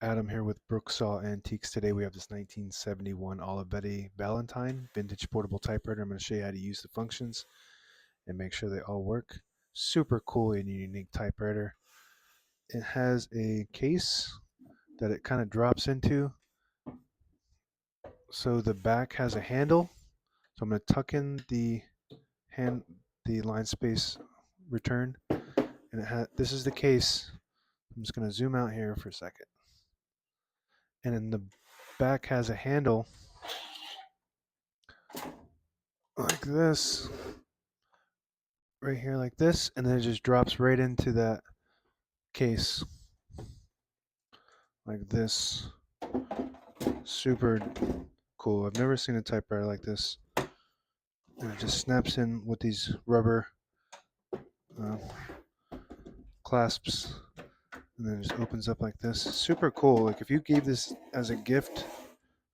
Adam here with Brooksaw Antiques. Today we have this 1971 Olivetti Valentine vintage portable typewriter. I'm going to show you how to use the functions and make sure they all work. Super cool and unique typewriter. It has a case that it kind of drops into. So the back has a handle. So I'm going to tuck in the line space return, and this is the case. I'm just going to zoom out here for a second. And then the back has a handle like this, right here like this, and then it just drops right into that case like this. Super cool. I've never seen a typewriter like this. And it just snaps in with these rubber uh, clasps, and then it just opens up like this. Super cool. Like if you gave this as a gift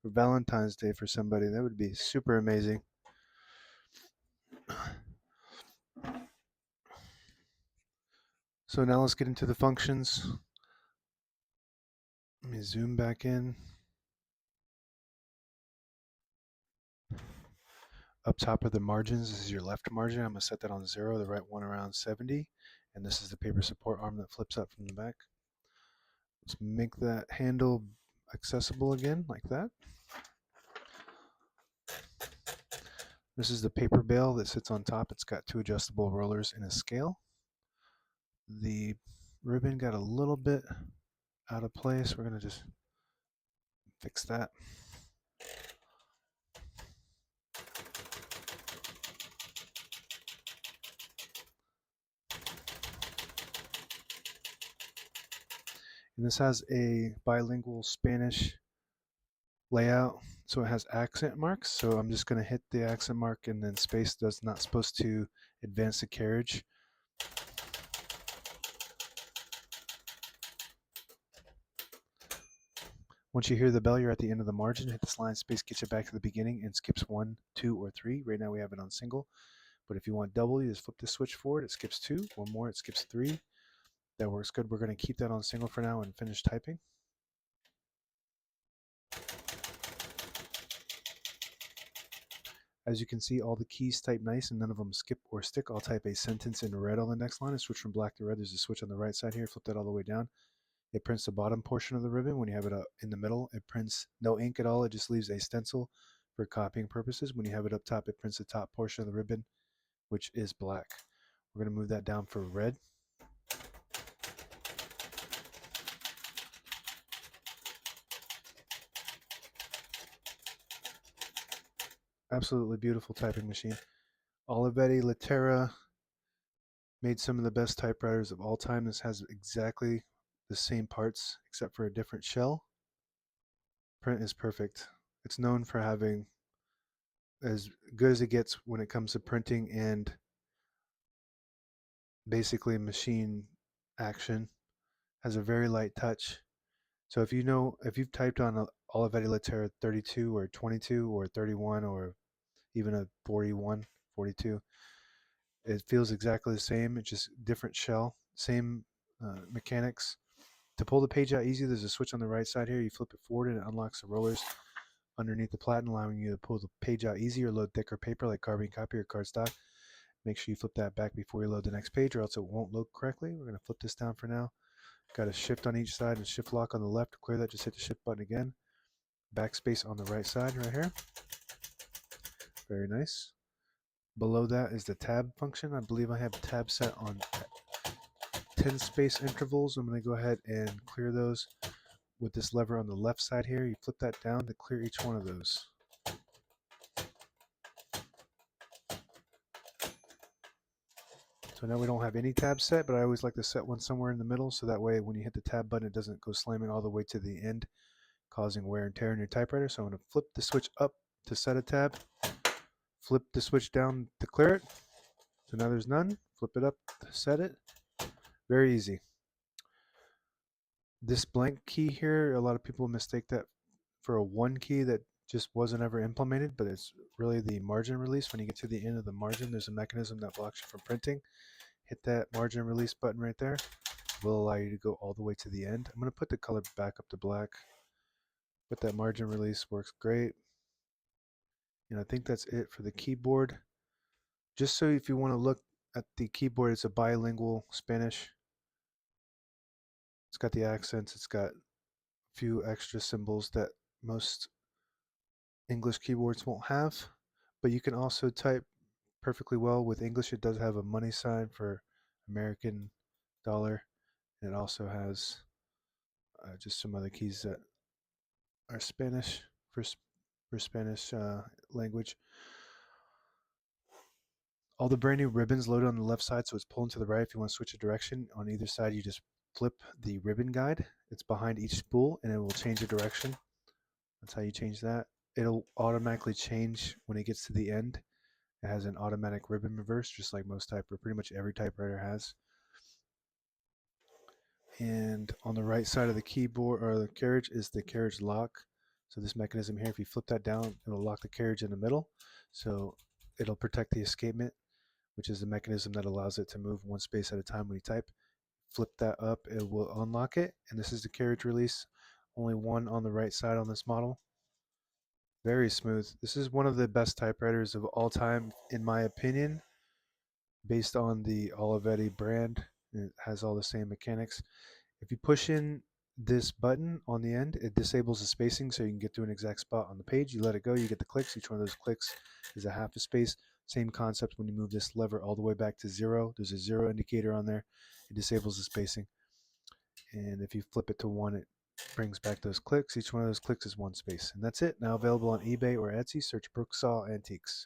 for Valentine's Day for somebody, that would be super amazing. So now let's get into the functions. Let me zoom back in. Up top are the margins. This is your left margin. I'm going to set that on 0, the right one around 70. And this is the paper support arm that flips up from the back. Let's make that handle accessible again, like that. This is the paper bale that sits on top. It's got 2 adjustable rollers and a scale. The ribbon got a little bit out of place. We're going to just fix that. And this has a bilingual Spanish layout, so it has accent marks. So I'm just going to hit the accent mark, and then space does not supposed to advance the carriage. Once you hear the bell, you're at the end of the margin. Hit this line space, gets you back to the beginning, and skips 1, 2, or 3. Right now we have it on single, but if you want double, you just flip the switch forward. It skips 2. One more, it skips 3. That works good. We're going to keep that on single for now and finish typing. As you can see, all the keys type nice and none of them skip or stick. I'll type a sentence in red on the next line and switch from black to red. There's a switch on the right side here. Flip that all the way down. It prints the bottom portion of the ribbon. When you have it up in the middle, it prints no ink at all. It just leaves a stencil for copying purposes. When you have it up top, it prints the top portion of the ribbon, which is black. We're going to move that down for red. Absolutely beautiful typing machine. Olivetti Valentine made some of the best typewriters of all time. This has exactly the same parts except for a different shell. Print is perfect. It's known for having as good as it gets when it comes to printing and basically machine action. Has a very light touch. So if you've typed on a Olivetti Valentine 32 or 22 or 31 or even a 41, 42, it feels exactly the same. It's just different shell, same mechanics. To pull the page out easy, there's a switch on the right side here. You flip it forward and it unlocks the rollers underneath the platen, allowing you to pull the page out easy or load thicker paper like carbon copy or cardstock. Make sure you flip that back before you load the next page or else it won't load correctly. We're going to flip this down for now. Got a shift on each side and shift lock on the left. To clear that, just hit the shift button again. Backspace on the right side right here. Very nice. Below that is the tab function. I believe I have the tab set on 10 space intervals. I'm going to go ahead and clear those with this lever on the left side here. You flip that down to clear each one of those. So now we don't have any tabs set, but I always like to set one somewhere in the middle so that way when you hit the tab button it doesn't go slamming all the way to the end, causing wear and tear in your typewriter. So I'm going to flip the switch up to set a tab, flip the switch down to clear it. So now there's none. Flip it up to set it. Very easy. This blank key here, a lot of people mistake that for a 1 key that just wasn't ever implemented, but it's really the margin release. When you get to the end of the margin, there's a mechanism that blocks you from printing. Hit that margin release button right there. will allow you to go all the way to the end. I'm going to put the color back up to black, but that margin release works great. And I think that's it for the keyboard. Just so if you want to look at the keyboard, it's a bilingual Spanish. It's got the accents, it's got a few extra symbols that most English keyboards won't have, but you can also type perfectly well with English. It does have a money sign for American dollar, and it also has just some other keys that are Spanish for Spanish language. All the brand new ribbons loaded on the left side, so it's pulling to the right. If you want to switch a direction on either side, you just flip the ribbon guide. It's behind each spool, and it will change the direction. That's how you change that. It'll automatically change when it gets to the end. It has an automatic ribbon reverse, just like most pretty much every typewriter has. And on the right side of the keyboard or the carriage is the carriage lock. So this mechanism here, if you flip that down, it'll lock the carriage in the middle. So it'll protect the escapement, which is the mechanism that allows it to move one space at a time when you type. Flip that up, it will unlock it. And this is the carriage release. Only one on the right side on this model. Very smooth. This is one of the best typewriters of all time, in my opinion, based on the Olivetti brand. It has all the same mechanics. If you push in this button on the end, it disables the spacing so you can get to an exact spot on the page. You let it go, you get the clicks. Each one of those clicks is a half a space. Same concept when you move this lever all the way back to 0. There's a 0 indicator on there. It disables the spacing. And if you flip it to 1, it brings back those clicks. Each one of those clicks is one space. And that's it. Now available on eBay or Etsy. Search Brooksaw Antiques.